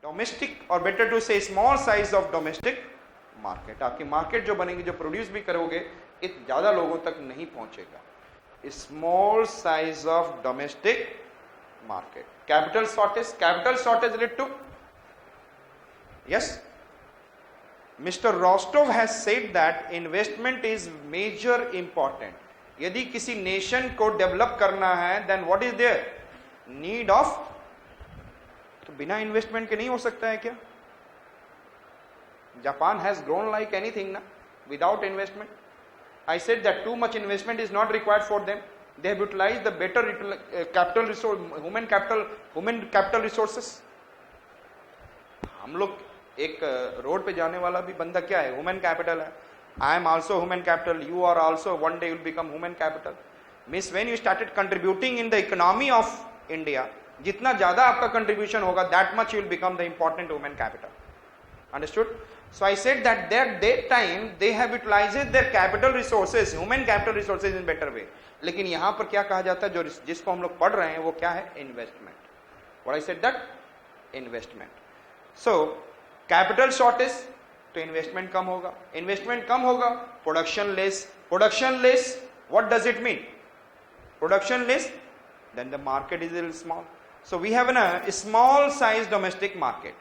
Domestic और better to से small size of domestic market. आपकी मार्केट जो बनेगी, जो प्रोड्यूस भी करोगे, इतने ज्यादा लोगों तक नहीं पहुंचेगा। Small size of domestic market. Capital shortage lead to, yes, Mr. Rostov has said that investment is major important. यदि किसी नेशन को डेवलप करना है, then what is there? Need of, तो बिना इन्वेस्टमेंट के नहीं हो सकता है क्या? Japan has grown like anything ना, without investment. I said that too much investment is not required for them. They have utilized the better capital resource, human capital resources. हम लोग एक रोड पे जाने वाला भी बंदा क्या है? ह्यूमन कैपिटल है। I am also human capital, you are also, one day will become human capital. Means when you started contributing in the economy of India, जितना ज्यादा आपका कंट्रीब्यूशन होगा, that much you will become the important human capital. Understood? So I said that that time they have utilized their capital resources, human capital resources in better way. लेकिन यहां पर क्या कहा जाता है, जो जिसको हम लोग पढ़ रहे हैं, वो क्या है? Investment. What I said that? Investment. So capital shortage, तो इन्वेस्टमेंट कम होगा। इन्वेस्टमेंट कम होगा, production less. What does it mean? Production less, then the market is little small. So we have a small size domestic market,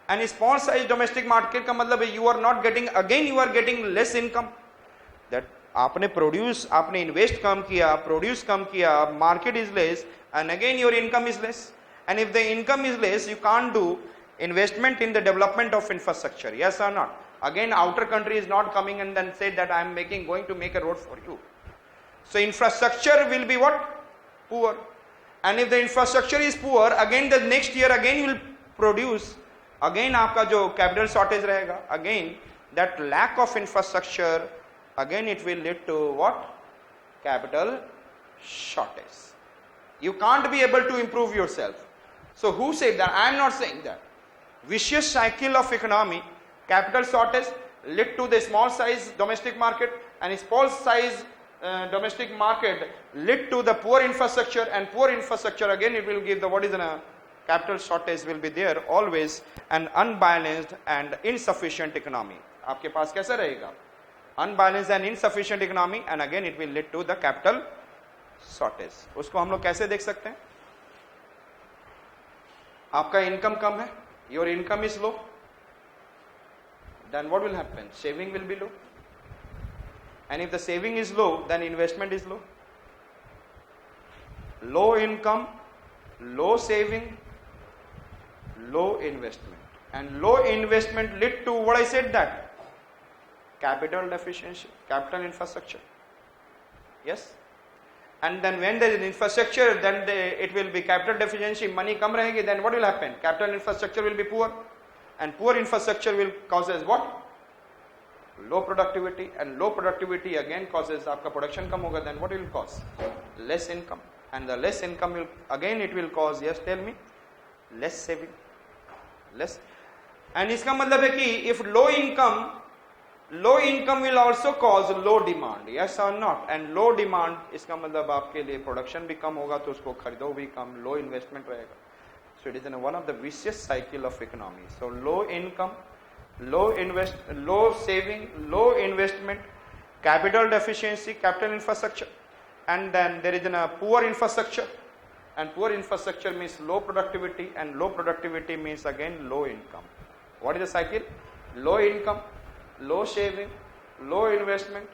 and small size domestic market का मतलब है you are not getting, again you are getting less income. that आपने invest कम किया, produce कम किया, market is less, and again your income is less. And if the income is less, you can't do investment in the development of infrastructure. Yes or not? Again, outer country is not coming and then say that I am going to make a road for you. So infrastructure will be what? Poor. And if the infrastructure is poor, again the next year again you will produce, again आपका जो capital shortage रहेगा, again that lack of infrastructure, again it will lead to what? Capital shortage. You can't be able to improve yourself. So who said that? I am not saying that. Vicious cycle of economy, capital shortage led to the small size domestic market, and small size domestic market led to the poor infrastructure, and poor infrastructure again it will give the what is a capital shortage will be there always, an unbalanced and insufficient economy. आपके पास कैसा रहेगा? Unbalanced and insufficient economy, and again it will lead to the capital shortage. उसको हम लोग कैसे देख सकते हैं? आपका इनकम कम है, your income is low, then what will happen? Saving will be low, and if the saving is low, then investment is low. Low income, low saving, low investment, and low investment lead to what I said, that capital deficiency, capital infrastructure. Yes, and then when there is infrastructure, then it will be capital deficiency, money कम रहेगी, then what will happen? Capital infrastructure will be poor, and poor infrastructure will causes what? Low productivity, and low productivity again causes आपका production कम होगा, then what will cause? Less income, and the less income will again it will cause, yes tell me, less saving, less, and इसका मतलब है कि if low income will also cause low demand, yes or not? And low demand इसका मतलब आपके लिए production भी कम होगा, तो उसको खरीदो भी कम, low investment रहेगा. So it is one of the vicious cycle of economy. So low income, low saving, low investment, capital deficiency, capital infrastructure, and then there is a poor infrastructure, and poor infrastructure means low productivity, and low productivity means again low income. What is the cycle? Low income, low saving, low investment,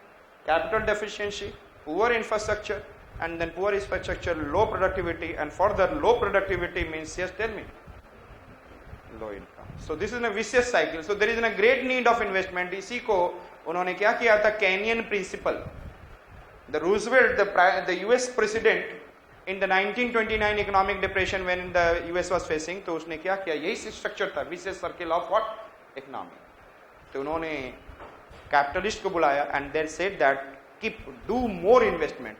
capital deficiency, poor infrastructure, and then poor infrastructure, low productivity, and further low productivity means, yes tell me, low income. So this is a vicious cycle. So there is a great need of investment. इसी को उन्होंने क्या किया था? Kenyan principle. The Roosevelt, the US president in the 1929 economic depression when the US was facing, तो उसने क्या किया? यही structure था, vicious circle of what? Economy. तो उन्होंने capitalist को बुलाया and they said that do more investment,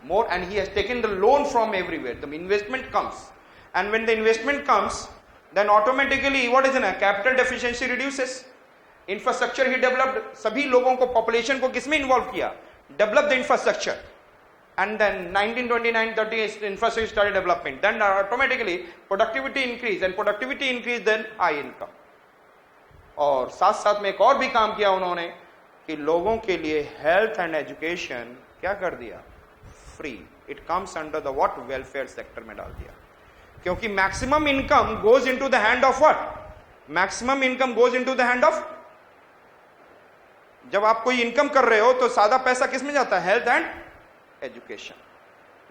more, and he has taken the loan from everywhere. The investment comes, and when the investment comes, then automatically what is in a capital deficiency reduces. Infrastructure he developed. सभी लोगों को, population को किसमें involve किया? Develop the infrastructure. and then 1929-30 infrastructure started development, then automatically productivity increase, and productivity increase, then high income. और साथ साथ में एक और भी काम किया उन्होंने कि लोगों के लिए हेल्थ एंड एजुकेशन क्या कर दिया, free. It comes under the what, welfare sector में डाल दिया. क्योंकि maximum income goes into the hand of what, maximum income goes into the hand of. जब आप कोई इनकम कर रहे हो तो सादा पैसा किस में जाता है, health and education.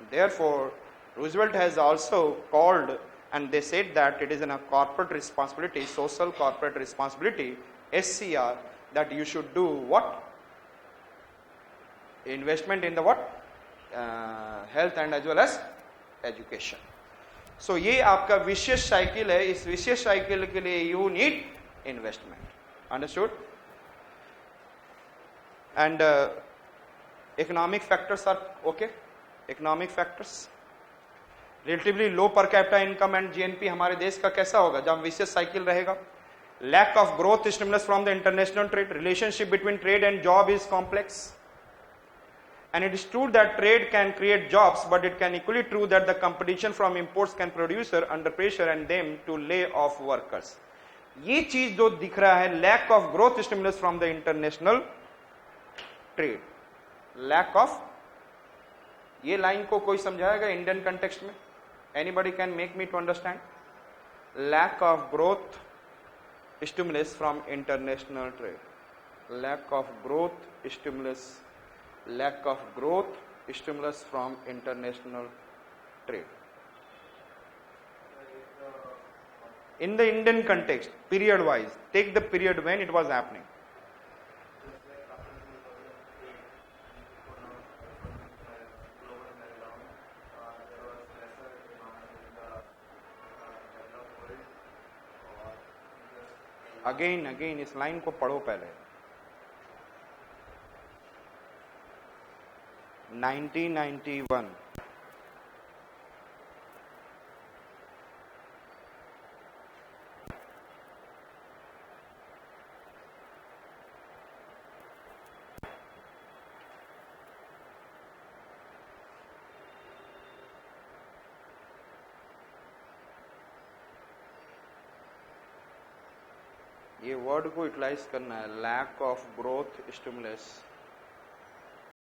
Therefore, Roosevelt has also called, and they said that it is in a corporate responsibility, social corporate responsibility, SCR, that you should do what? Investment in the what? Health and as well as education. So ये आपका विशेष cycle है. इस विशेष cycle के लिए you need investment. Understood? And economic factors are okay. Economic factors, relatively low per capita income and GNP हमारे देश का कैसा होगा जब विशेष साइकिल रहेगा. Lack of growth stimulus from the international trade, relationship between trade and job is complex, and it is true that trade can create jobs, but it can equally true that the competition from imports can producer under pressure and them to lay off workers. ये चीज जो दिख रहा है, lack of growth stimulus from the international trade, lack of, ये लाइन को कोई समझाएगा इंडियन कंटेक्स्ट में? Anybody can make me to understand? Lack of growth stimulus from international trade, lack of growth stimulus, lack of growth stimulus from international trade in the Indian context, period wise, take the period when it was happening. Again इस line को पढ़ो पहले. 1991, ये word को utilise करना है. Lack of growth stimulus